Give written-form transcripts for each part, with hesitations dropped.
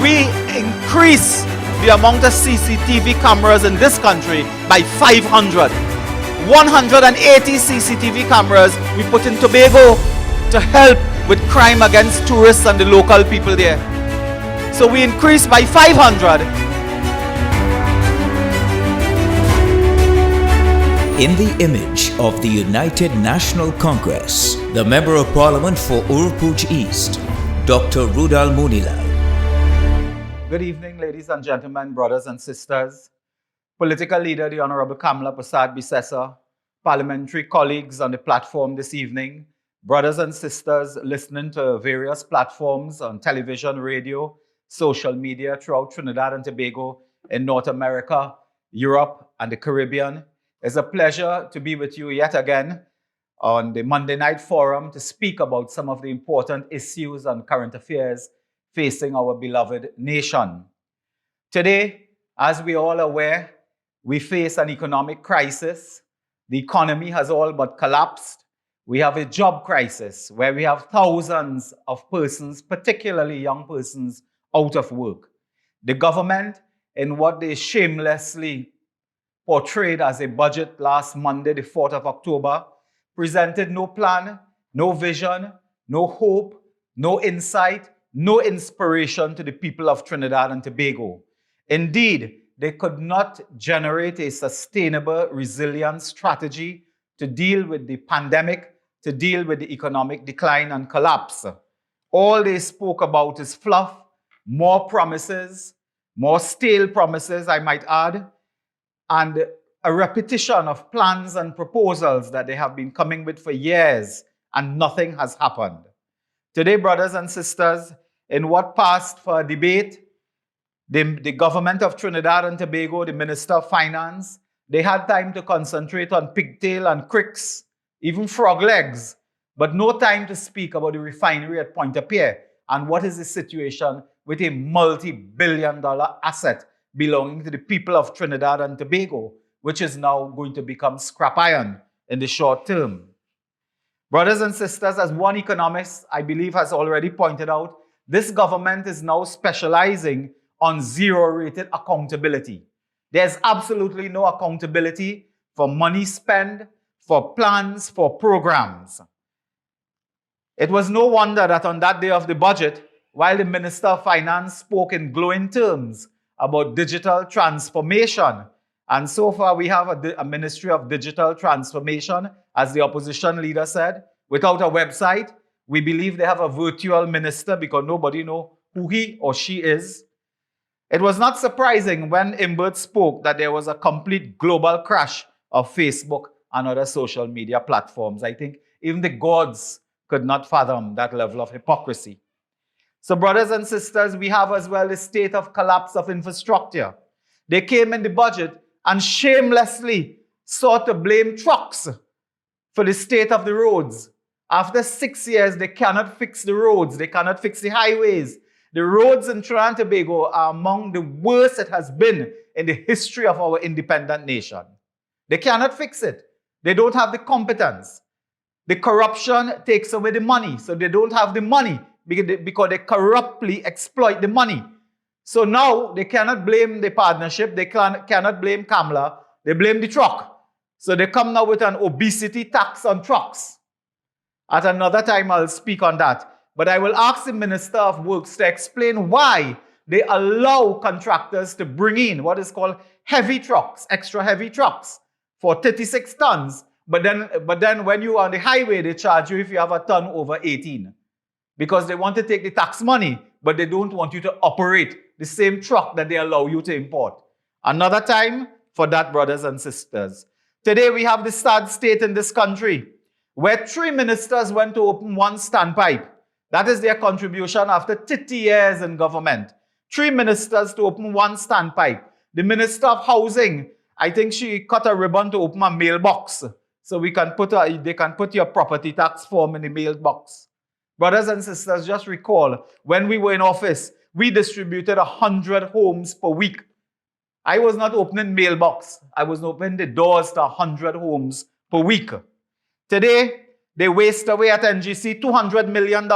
we increase the amount of CCTV cameras in this country by 500. 180 CCTV cameras we put in Tobago to help with crime against tourists and the local people there. So we increased by 500. In the image of the United National Congress, the Member of Parliament for Urupooch East, Dr. Rudal Munilal. Good evening, ladies and gentlemen, brothers and sisters, political leader, the Honorable Kamla Persad-Bissessar, parliamentary colleagues on the platform this evening, brothers and sisters listening to various platforms on television, radio, social media throughout Trinidad and Tobago, in North America, Europe, and the Caribbean. It's a pleasure to be with you yet again on the Monday Night Forum to speak about some of the important issues and current affairs facing our beloved nation. Today, as we all are aware, we face an economic crisis. The economy has all but collapsed. We have a job crisis where we have thousands of persons, particularly young persons, out of work. The government, in what they shamelessly portrayed as a budget last Monday, the 4th of October, presented no plan, no vision, no hope, no insight, no inspiration to the people of Trinidad and Tobago. Indeed, they could not generate a sustainable resilience strategy to deal with the pandemic, to deal with the economic decline and collapse. All they spoke about is fluff, more promises, more stale promises, I might add, and a repetition of plans and proposals that they have been coming with for years, and nothing has happened. Today, brothers and sisters, in what passed for a debate, the government of Trinidad and Tobago, the Minister of Finance, they had time to concentrate on pigtail and cricks, even frog legs, but no time to speak about the refinery at Pointe-a-Pierre and what is the situation with a multi-billion-dollar asset belonging to the people of Trinidad and Tobago, which is now going to become scrap iron in the short term. Brothers and sisters, as one economist, I believe, has already pointed out, this government is now specializing on zero-rated accountability. There's absolutely no accountability for money spent, for plans, for programs. It was no wonder that on that day of the budget, while the Minister of Finance spoke in glowing terms about digital transformation, and so far we have a Ministry of Digital Transformation, as the opposition leader said, without a website. We believe they have a virtual minister because nobody knows who he or she is. It was not surprising when Imbert spoke that there was a complete global crash of Facebook and other social media platforms. I think even the gods could not fathom that level of hypocrisy. So brothers and sisters, we have as well the state of collapse of infrastructure. They came in the budget and shamelessly sought to blame trucks for the state of the roads. After 6 years, they cannot fix the roads. They cannot fix the highways. The roads in Trinidad and Tobago are among the worst it has been in the history of our independent nation. They cannot fix it. They don't have the competence. The corruption takes away the money, so they don't have the money because they corruptly exploit the money. So now they cannot blame the partnership. They cannot blame Kamla. They blame the truck. So they come now with an obesity tax on trucks. At another time, I'll speak on that. But I will ask the Minister of Works to explain why they allow contractors to bring in what is called heavy trucks, extra heavy trucks for 36 tons. But then when you are on the highway, they charge you if you have a ton over 18. Because they want to take the tax money, but they don't want you to operate the same truck that they allow you to import. Another time for that, brothers and sisters. Today we have the sad state in this country where 3 ministers went to open one standpipe. That is their contribution after 30 years in government. 3 ministers to open one standpipe. The Minister of Housing, I think she cut a ribbon to open a mailbox. So they can put your property tax form in the mailbox. Brothers and sisters, just recall, when we were in office, we distributed 100 homes per week. I was not opening mailbox. I was opening the doors to 100 homes per week. Today, they waste away at NGC $200 million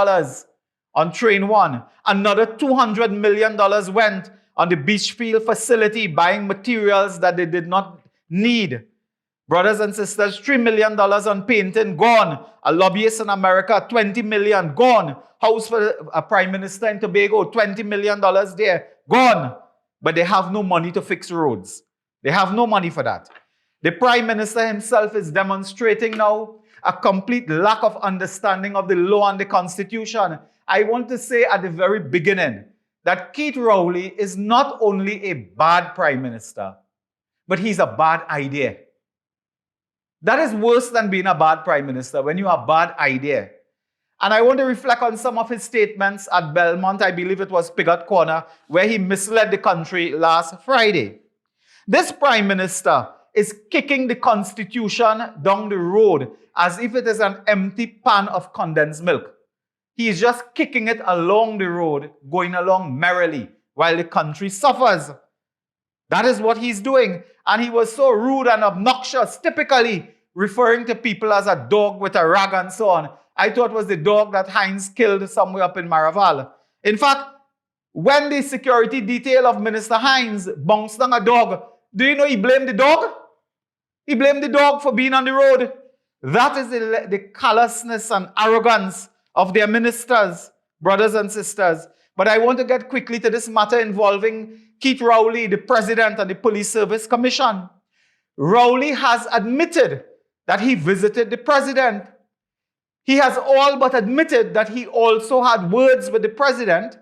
on Train 1. Another $200 million went on the Beachfield facility, buying materials that they did not need. Brothers and sisters, $3 million on painting, gone. A lobbyist in America, $20 million, gone. House for a prime minister in Tobago, $20 million there, gone. But they have no money to fix roads. They have no money for that. The prime minister himself is demonstrating now a complete lack of understanding of the law and the constitution. I want to say at the very beginning that Keith Rowley is not only a bad prime minister, but he's a bad idea. That is worse than being a bad prime minister, when you have a bad idea. And I want to reflect on some of his statements at Belmont, I believe it was Piggott Corner, where he misled the country last Friday. This prime minister is kicking the constitution down the road as if it is an empty pan of condensed milk. He is just kicking it along the road, going along merrily, while the country suffers. That is what he's doing. And he was so rude and obnoxious, typically referring to people as a dog with a rag and so on. I thought it was the dog that Heinz killed somewhere up in Maraval. In fact, when the security detail of Minister Heinz bounced on a dog, do you know he blamed the dog? He blamed the dog for being on the road. That is the callousness and arrogance of their ministers, brothers and sisters. But I want to get quickly to this matter involving Keith Rowley, the president and the Police Service Commission. Rowley has admitted that he visited the president. He has all but admitted that he also had words with the president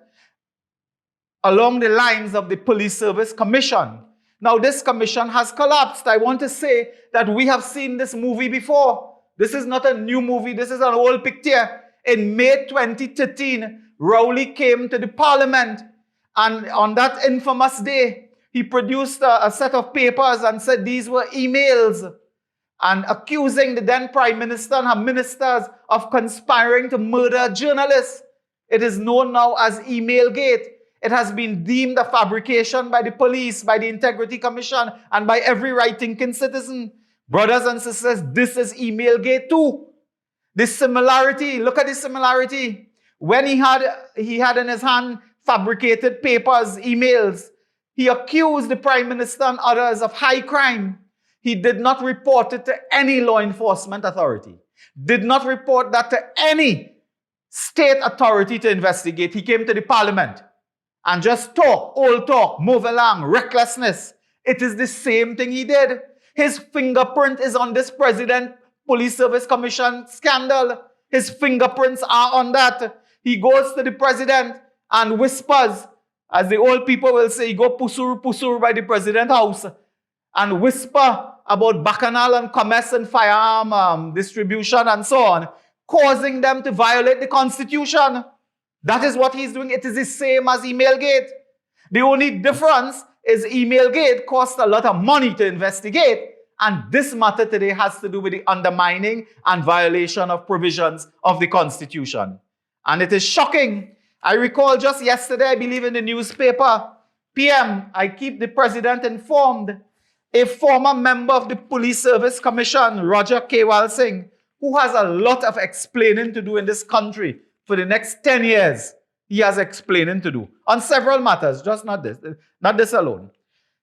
along the lines of the Police Service Commission. Now, this commission has collapsed. I want to say that we have seen this movie before. This is not a new movie. This is an old picture. In May 2013, Rowley came to the parliament, and on that infamous day, he produced a set of papers and said these were emails, and accusing the then Prime Minister and her ministers of conspiring to murder journalists. It is known now as Emailgate. It has been deemed a fabrication by the police, by the Integrity Commission, and by every right-thinking citizen. Brothers and sisters, this is Emailgate too. The similarity, look at the similarity. When he had in his hand fabricated papers, emails, he accused the Prime Minister and others of high crime. He did not report it to any law enforcement authority, did not report that to any state authority to investigate. He came to the parliament and just talk, old talk, move along, recklessness. It is the same thing he did. His fingerprint is on this President Police Service Commission scandal. His fingerprints are on that. He goes to the president and whispers, as the old people will say, he go pusur by the president's house and whisper about bacchanal and commerce and firearm distribution and so on, causing them to violate the Constitution. That is what he's doing. It is the same as Emailgate. The only difference is Emailgate cost a lot of money to investigate, and this matter today has to do with the undermining and violation of provisions of the Constitution. And it is shocking. I recall just yesterday, I believe in the newspaper, PM, I keep the president informed, a former member of the Police Service Commission, Roger Kewal Singh, who has a lot of explaining to do in this country for the next 10 years. He has explaining to do on several matters, just not this alone.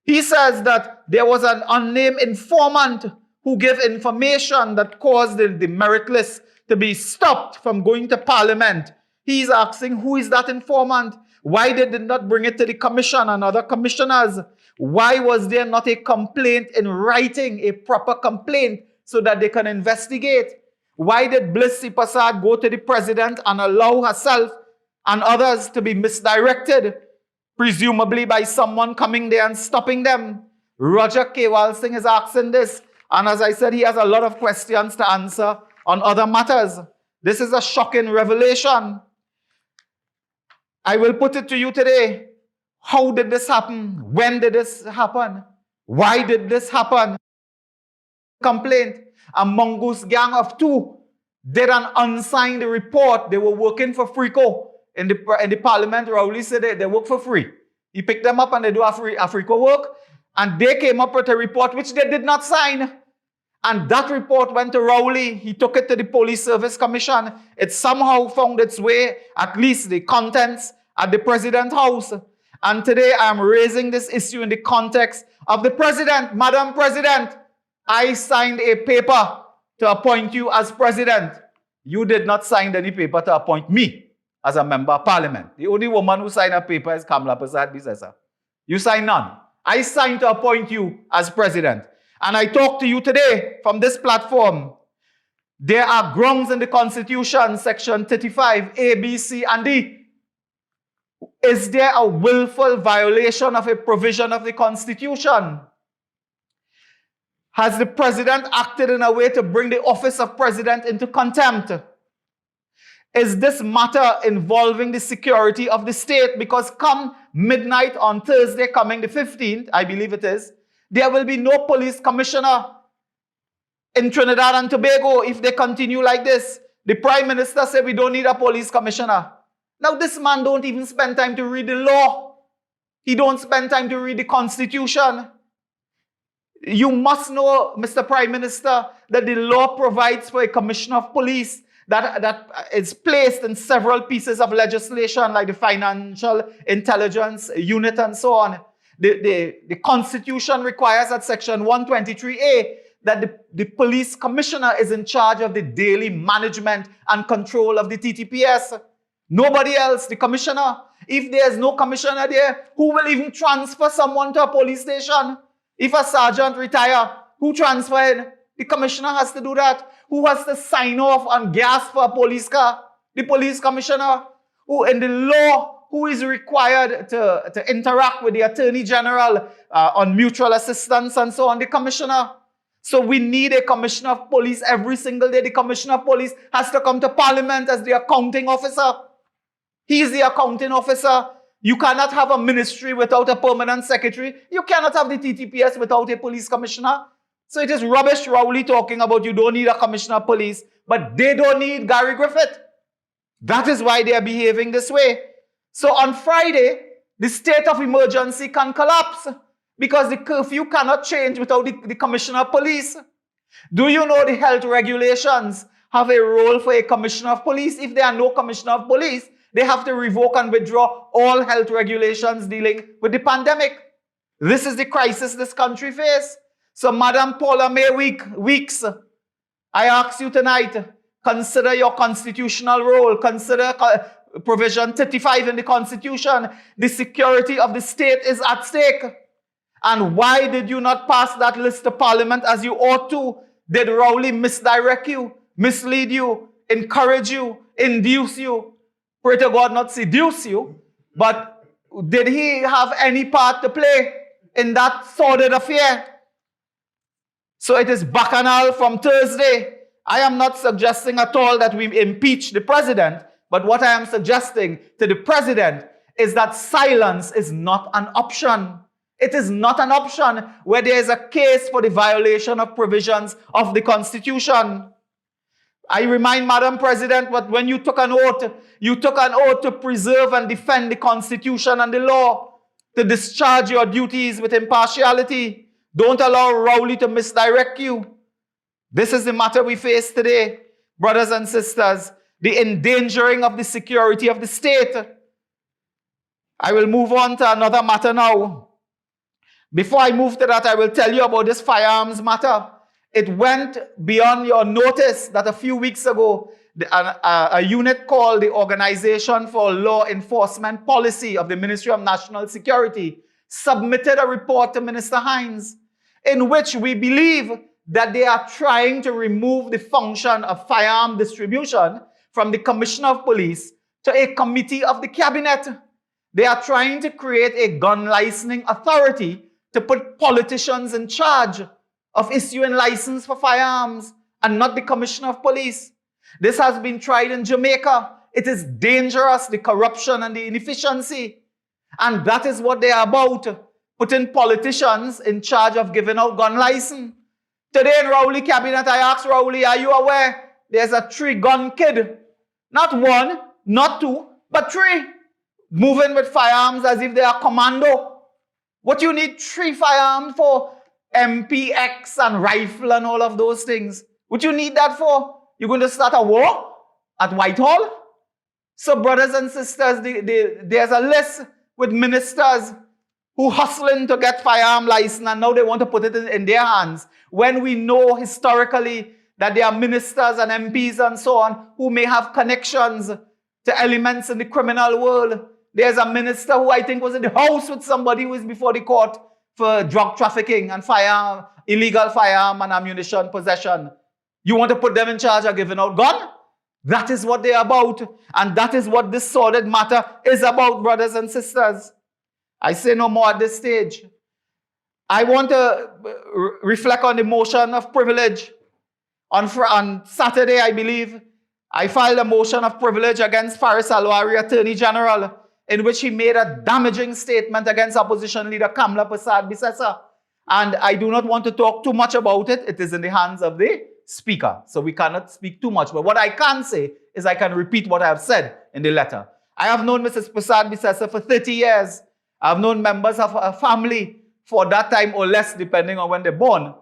He says that there was an unnamed informant who gave information that caused the merit list to be stopped from going to Parliament. He's asking, who is that informant? Why they did not bring it to the commission and other commissioners? Why was there not a complaint in writing, a proper complaint, so that they can investigate? Why did Bliss Sipasad go to the president and allow herself and others to be misdirected, presumably by someone coming there and stopping them? Roger Kewal Singh is asking this, and as I said, he has a lot of questions to answer on other matters. This is a shocking revelation. I will put it to you today. How did this happen? When did this happen? Why did this happen? Complaint. A mongoose gang of two did an unsigned report. They were working for Frico in the parliament. Rowley said they work for free. He picked them up and they do a Frico work. And they came up with a report which they did not sign. And that report went to Rowley. He took it to the Police Service Commission. It somehow found its way, at least the contents, at the President's house. And today I am raising this issue in the context of the President. Madam President, I signed a paper to appoint you as President. You did not sign any paper to appoint me as a member of Parliament. The only woman who signed a paper is Kamla Persad-Bissessar. You signed none. I signed to appoint you as President. And I talk to you today from this platform. There are grounds in the Constitution, Section 35, A, B, C, and D. Is there a willful violation of a provision of the Constitution? Has the President acted in a way to bring the office of President into contempt? Is this matter involving the security of the state? Because come midnight on Thursday, coming the 15th, I believe it is, there will be no police commissioner in Trinidad and Tobago if they continue like this. The Prime Minister said we don't need a police commissioner. Now this man don't even spend time to read the law. He don't spend time to read the Constitution. You must know, Mr. Prime Minister, that the law provides for a commissioner of police that is placed in several pieces of legislation like the Financial Intelligence Unit and so on. The Constitution requires at Section 123A that the police commissioner is in charge of the daily management and control of the TTPS. Nobody else, the commissioner. If there's no commissioner there, who will even transfer someone to a police station? If a sergeant retire, who transferred? The commissioner has to do that. Who has to sign off on gas for a police car? The police commissioner. Who in the law, who is required to interact with the Attorney General on mutual assistance and so on? The commissioner. So we need a commissioner of police every single day. The commissioner of police has to come to Parliament as the accounting officer. He is the accounting officer. You cannot have a ministry without a permanent secretary. You cannot have the TTPS without a police commissioner. So it is rubbish Rowley talking about you don't need a commissioner of police, but they don't need Gary Griffith. That is why they are behaving this way. So on Friday, the state of emergency can collapse because the curfew cannot change without the commissioner of police. Do you know the health regulations have a role for a commissioner of police? If there are no commissioner of police, they have to revoke and withdraw all health regulations dealing with the pandemic. This is the crisis this country faces. So, Madam Paula May Weeks, I ask you tonight, consider your constitutional role. Consider provision 35 in the Constitution. The security of the state is at stake. And why did you not pass that list to Parliament as you ought to? Did Rowley misdirect you, mislead you, encourage you, induce you? Pray to God not seduce you. But did he have any part to play in that sordid affair? So it is bacchanal from Thursday. I am not suggesting at all that we impeach the president, but what I am suggesting to the president is that silence is not an option. It is not an option where there is a case for the violation of provisions of the Constitution. I remind Madam President that when you took an oath to preserve and defend the Constitution and the law, to discharge your duties with impartiality. Don't allow Rowley to misdirect you. This is the matter we face today, brothers and sisters, the endangering of the security of the state. I will move on to another matter now. Before I move to that, I will tell you about this firearms matter. It went beyond your notice that a few weeks ago, a unit called the Organization for Law Enforcement Policy of the Ministry of National Security submitted a report to Minister Hines in which we believe that they are trying to remove the function of firearm distribution from the Commissioner of Police to a committee of the cabinet. They are trying to create a gun licensing authority to put politicians in charge of issuing license for firearms and not the Commissioner of Police. This has been tried in Jamaica. It is dangerous, the corruption and the inefficiency. And that is what they are about, putting politicians in charge of giving out gun license. Today in Rowley Cabinet, I asked Rowley, are you aware there's a 3-gun kid? Not 1, not 2, but 3. Moving with firearms as if they are commando. What you need 3 firearms for? MPX and rifle and all of those things. What you need that for? You're going to start a war at Whitehall? So brothers and sisters, there's a list with ministers who hustling to get firearm license, and now they want to put it in their hands. When we know historically that there are ministers and MPs and so on who may have connections to elements in the criminal world. There's a minister who I think was in the house with somebody who is before the court for drug trafficking and illegal firearm and ammunition possession. You want to put them in charge of giving out gun? That is what they're about. And that is what this sordid matter is about, brothers and sisters. I say no more at this stage. I want to reflect on the motion of privilege. On Saturday, I believe, I filed a motion of privilege against Faris Alwari, Attorney General, in which he made a damaging statement against opposition leader Kamla Persad-Bissessar. And I do not want to talk too much about it. It is in the hands of the speaker, so we cannot speak too much. But what I can say is I can repeat what I have said in the letter. I have known Mrs. Persad-Bissessar for 30 years. I have known members of her family for that time or less, depending on when they're born.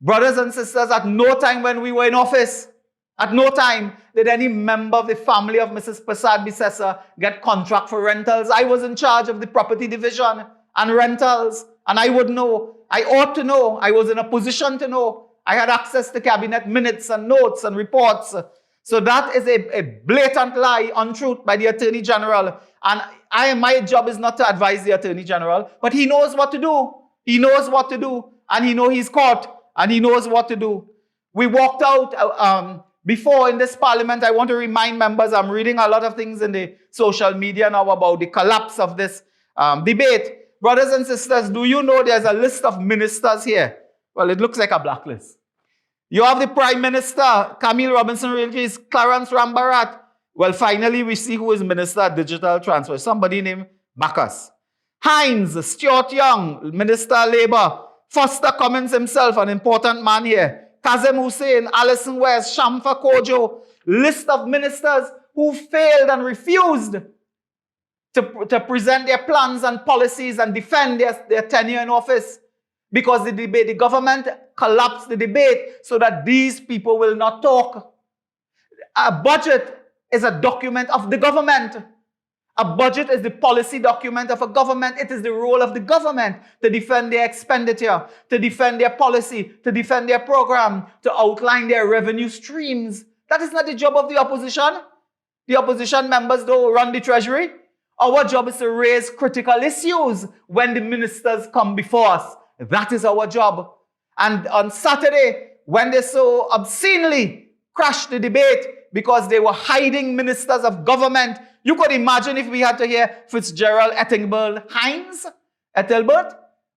Brothers and sisters, at no time when we were in office, at no time did any member of the family of Mrs. Persad-Bissessar get contract for rentals. I was in charge of the property division and rentals, and I would know. I ought to know. I was in a position to know. I had access to cabinet minutes and notes and reports. So that is a blatant lie, untruth by the Attorney General. And my job is not to advise the Attorney General, but he knows what to do. He knows what to do, and he knows he's caught, and he knows what to do. We walked out before in this parliament. I want to remind members, I'm reading a lot of things in the social media now about the collapse of this debate. Brothers and sisters, do you know there's a list of ministers here? Well, it looks like a blacklist. You have the Prime Minister, Camille Robinson-Rayleigh, Clarence Rambarat. Well, finally, we see who is Minister of Digital Transfer. Somebody named Bacchus. Hines, Stuart Young, Minister of Labour. Foster Cummins himself, an important man here. Kazem Hussein, Alison West, Shamfa Kojo. List of ministers who failed and refused to present their plans and policies and defend their tenure in office. Because the government collapsed the debate so that these people will not talk. A budget is a document of the government. A budget is the policy document of a government. It is the role of the government to defend their expenditure, to defend their policy, to defend their program, to outline their revenue streams. That is not the job of the opposition. The opposition members don't run the treasury. Our job is to raise critical issues when the ministers come before us. That is our job. And on Saturday, when they so obscenely crashed the debate because they were hiding ministers of government, you could imagine if we had to hear Fitzgerald Ethelbert,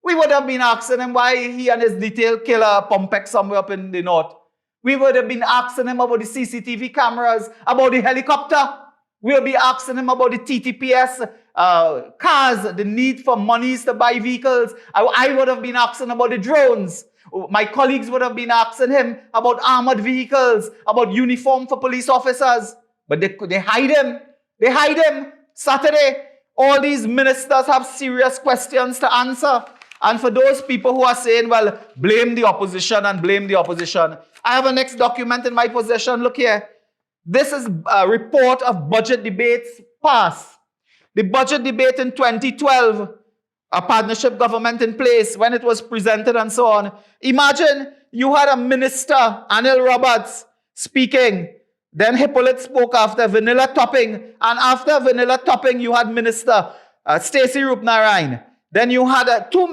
we would have been asking him why he and his detail killer Pompex somewhere up in the north. We would have been asking him about the CCTV cameras, about the helicopter. We would be asking him about the TTPS cars, the need for monies to buy vehicles. I would have been asking about the drones. My colleagues would have been asking him about armored vehicles, about uniform for police officers. But they hide him. They hide him. Saturday, all these ministers have serious questions to answer. And for those people who are saying, well, blame the opposition and blame the opposition. I have a next document in my possession. Look here. This is a report of budget debates past. The budget debate in 2012, a partnership government in place when it was presented and so on. Imagine you had a minister, Anil Roberts, speaking. Then Hippolyte spoke after Vanilla Topping. And after Vanilla Topping, you had Minister Stacey Rupnarayan. Then you had two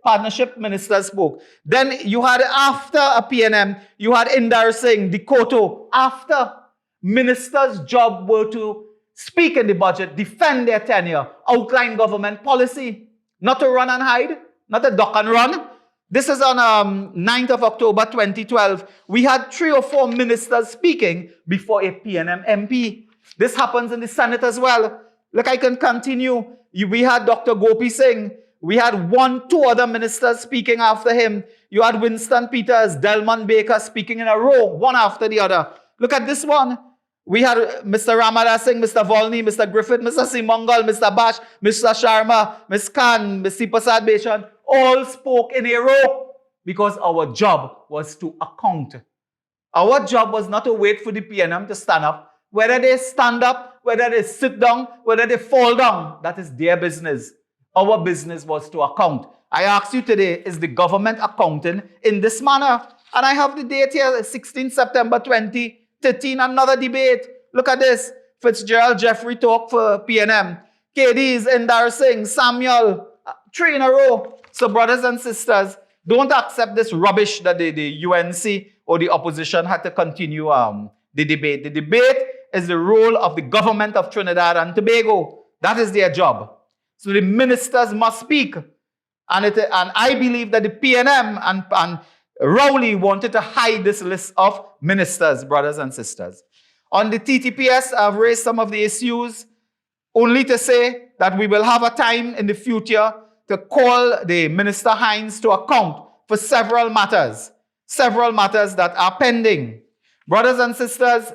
partnership ministers spoke. Then you had, after a PNM, you had Indar Singh, Dikoto. After, ministers' job were to speak in the budget, defend their tenure, outline government policy, not to run and hide, not to duck and run. This is on 9th of October 2012. We had 3 or 4 ministers speaking before a PNM MP. This happens in the Senate as well. Look, I can continue. We had Dr. Gopi Singh. We had 2 other ministers speaking after him. You had Winston Peters, Delmon Baker speaking in a row, one after the other. Look at this one. We had Mr. Ramadas Singh, Mr. Volney, Mr. Griffith, Mr. Simongal, Mr. Bash, Mr. Sharma, Ms. Khan, Ms. Sipasad Beshan. all spoke in a row because our job was to account. Our job was not to wait for the PNM to stand up. Whether they stand up, whether they sit down, whether they fall down, that is their business. Our business was to account. I ask you today, is the government accounting in this manner? And I have the date here, 16 September 2013, another debate. Look at this. Fitzgerald Jeffrey talk for PNM. KD's Indar Singh, Samuel, 3 in a row. So brothers and sisters, don't accept this rubbish that the UNC or the opposition had to continue the debate. The debate is the role of the government of Trinidad and Tobago. That is their job. So the ministers must speak. And I believe that the PNM and Rowley wanted to hide this list of ministers, brothers and sisters. On the TTPS, I've raised some of the issues, only to say that we will have a time in the future to call the Minister Hines to account for several matters that are pending. Brothers and sisters,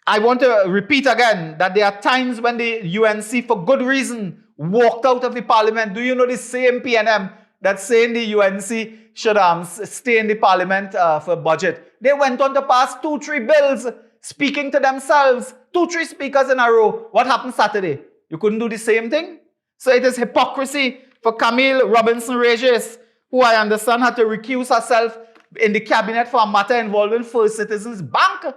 I want to repeat again that there are times when the UNC, for good reason, walked out of the parliament. Do you know the same PNM that's saying the UNC should stay in the parliament for budget? They went on to pass 2-3 bills, speaking to themselves. 2-3 speakers in a row. What happened Saturday? You couldn't do the same thing? So it is hypocrisy for Camille Robinson Regis, who I understand had to recuse herself in the cabinet for a matter involving First Citizens Bank.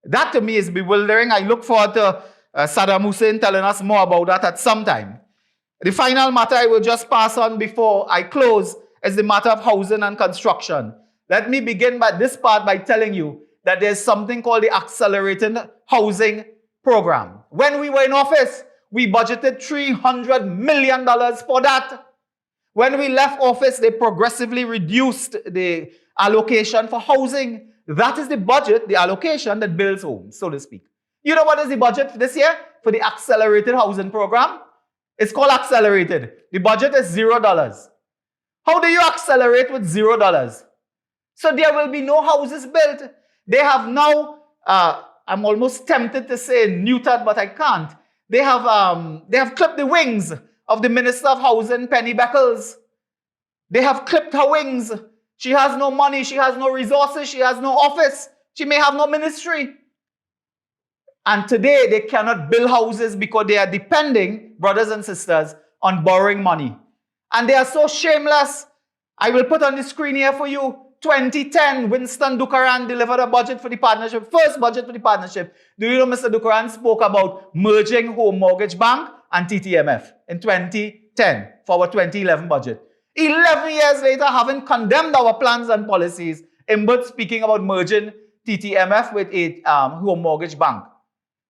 That to me is bewildering. I look forward to Saddam Hussein telling us more about that at some time. The final matter I will just pass on before I close is the matter of housing and construction. Let me begin by this part by telling you that there's something called the Accelerated Housing Program. When we were in office, we budgeted $300 million for that. When we left office, they progressively reduced the allocation for housing. That is the budget, the allocation that builds homes, so to speak. You know what is the budget for this year for the Accelerated Housing Program? It's called Accelerated. The budget is $0. How do you accelerate with $0? So there will be no houses built. They have now, I'm almost tempted to say neutered, but I can't. They have clipped the wings of the Minister of Housing, Penny Beckles. They have clipped her wings. She has no money, she has no resources, she has no office. She may have no ministry. And today they cannot build houses because they are depending, brothers and sisters, on borrowing money. And they are so shameless. I will put on the screen here for you. 2010, Winston Dukaran delivered a budget for the partnership, first budget for the partnership. Do you know Mr. Dukaran spoke about merging Home Mortgage Bank and TTMF in 2010 for our 2011 budget. 11 years later, having condemned our plans and policies, Imbert speaking about merging TTMF with a Home Mortgage Bank.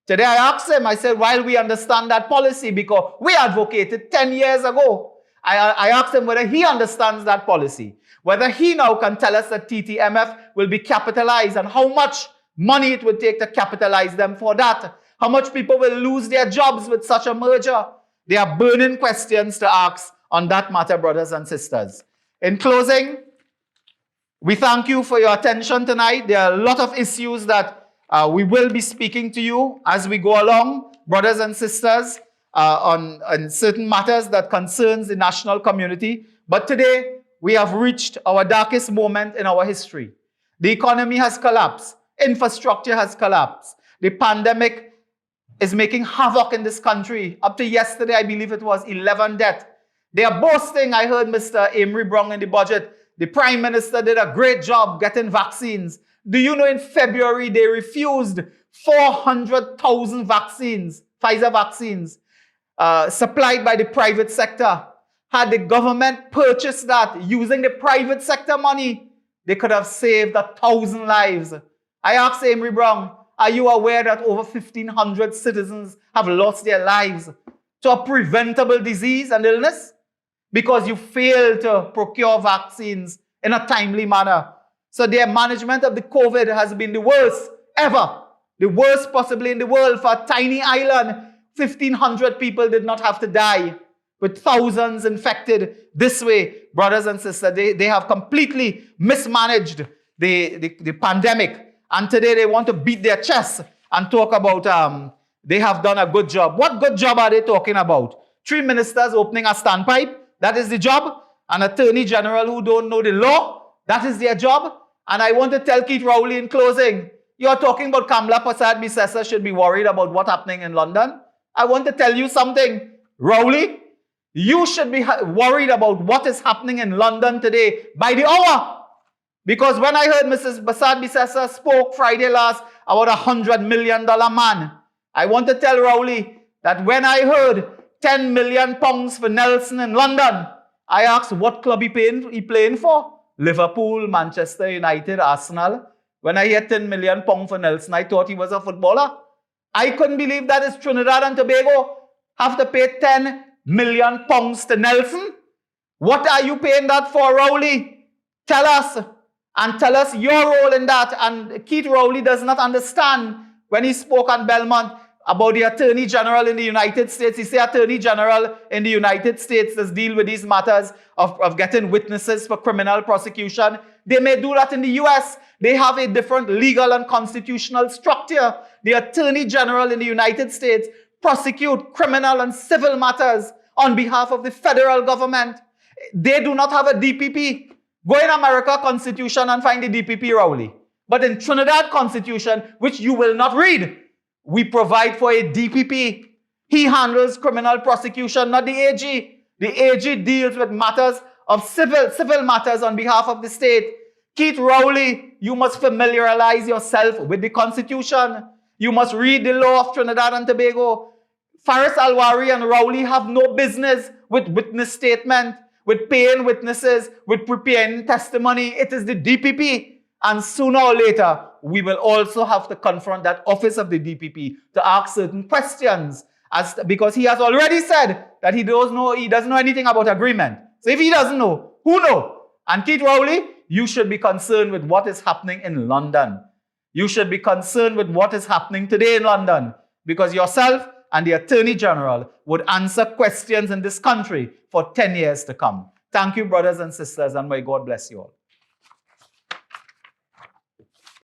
Today I asked him, I said, while we understand that policy because we advocated 10 years ago, I asked him whether he understands that policy, whether he now can tell us that TTMF will be capitalized and how much money it would take to capitalize them for that. How much people will lose their jobs with such a merger. There are burning questions to ask on that matter, brothers and sisters. In closing, we thank you for your attention tonight. There are a lot of issues that we will be speaking to you as we go along, brothers and sisters, on certain matters that concerns the national community. But today, we have reached our darkest moment in our history. The economy has collapsed. Infrastructure has collapsed. The pandemic is making havoc in this country. Up to yesterday, I believe it was 11 deaths. They are boasting, I heard Mr. Amory Brown in the budget, the Prime Minister did a great job getting vaccines. Do you know in February, they refused 400,000 vaccines, Pfizer vaccines, supplied by the private sector. Had the government purchased that using the private sector money, they could have saved 1,000 lives. I asked Amory Brown, are you aware that over 1,500 citizens have lost their lives to a preventable disease and illness? Because you failed to procure vaccines in a timely manner. So their management of the COVID has been the worst ever. The worst possibly in the world for a tiny island. 1,500 people did not have to die, with thousands infected this way. Brothers and sisters, they have completely mismanaged the pandemic. And today they want to beat their chest and talk about they have done a good job. What good job are they talking about? 3 ministers opening a standpipe, that is the job. An attorney general who don't know the law, that is their job. And I want to tell Keith Rowley in closing, you're talking about Kamla Persad-Bissessar should be worried about what's happening in London. I want to tell you something, Rowley, you should be worried about what is happening in London today by the hour. Because when I heard Mrs. Persad-Bissessar spoke Friday last about $100 million man, I want to tell Rowley that when I heard 10 million pounds for Nelson in London, I asked what club he playing for? Liverpool, Manchester United, Arsenal. When I hear 10 million pounds for Nelson, I thought he was a footballer. I couldn't believe that is Trinidad and Tobago have to pay 10 million pounds to Nelson. What are you paying that for, Rowley? Tell us. And tell us your role in that. And Keith Rowley does not understand when he spoke on Belmont about the Attorney General in the United States. He said Attorney General in the United States does deal with these matters of getting witnesses for criminal prosecution. They may do that in the US. They have a different legal and constitutional structure. The Attorney General in the United States prosecute criminal and civil matters on behalf of the federal government. They do not have a DPP. Go in America Constitution and find the DPP, Rowley. But in Trinidad Constitution, which you will not read, we provide for a DPP. He handles criminal prosecution, not the AG. The AG deals with matters of civil matters on behalf of the state. Keith Rowley, you must familiarize yourself with the Constitution. You must read the law of Trinidad and Tobago. Faris Alwari and Rowley have no business with witness statement, with paying witnesses, with preparing testimony. It is the DPP. And sooner or later, we will also have to confront that office of the DPP to ask certain questions because he has already said that he doesn't know anything about agreement. So if he doesn't know, who knows? And Keith Rowley, you should be concerned with what is happening in London. You should be concerned with what is happening today in London because yourself and the Attorney General would answer questions in this country for 10 years to come. Thank you, brothers and sisters, and may God bless you all.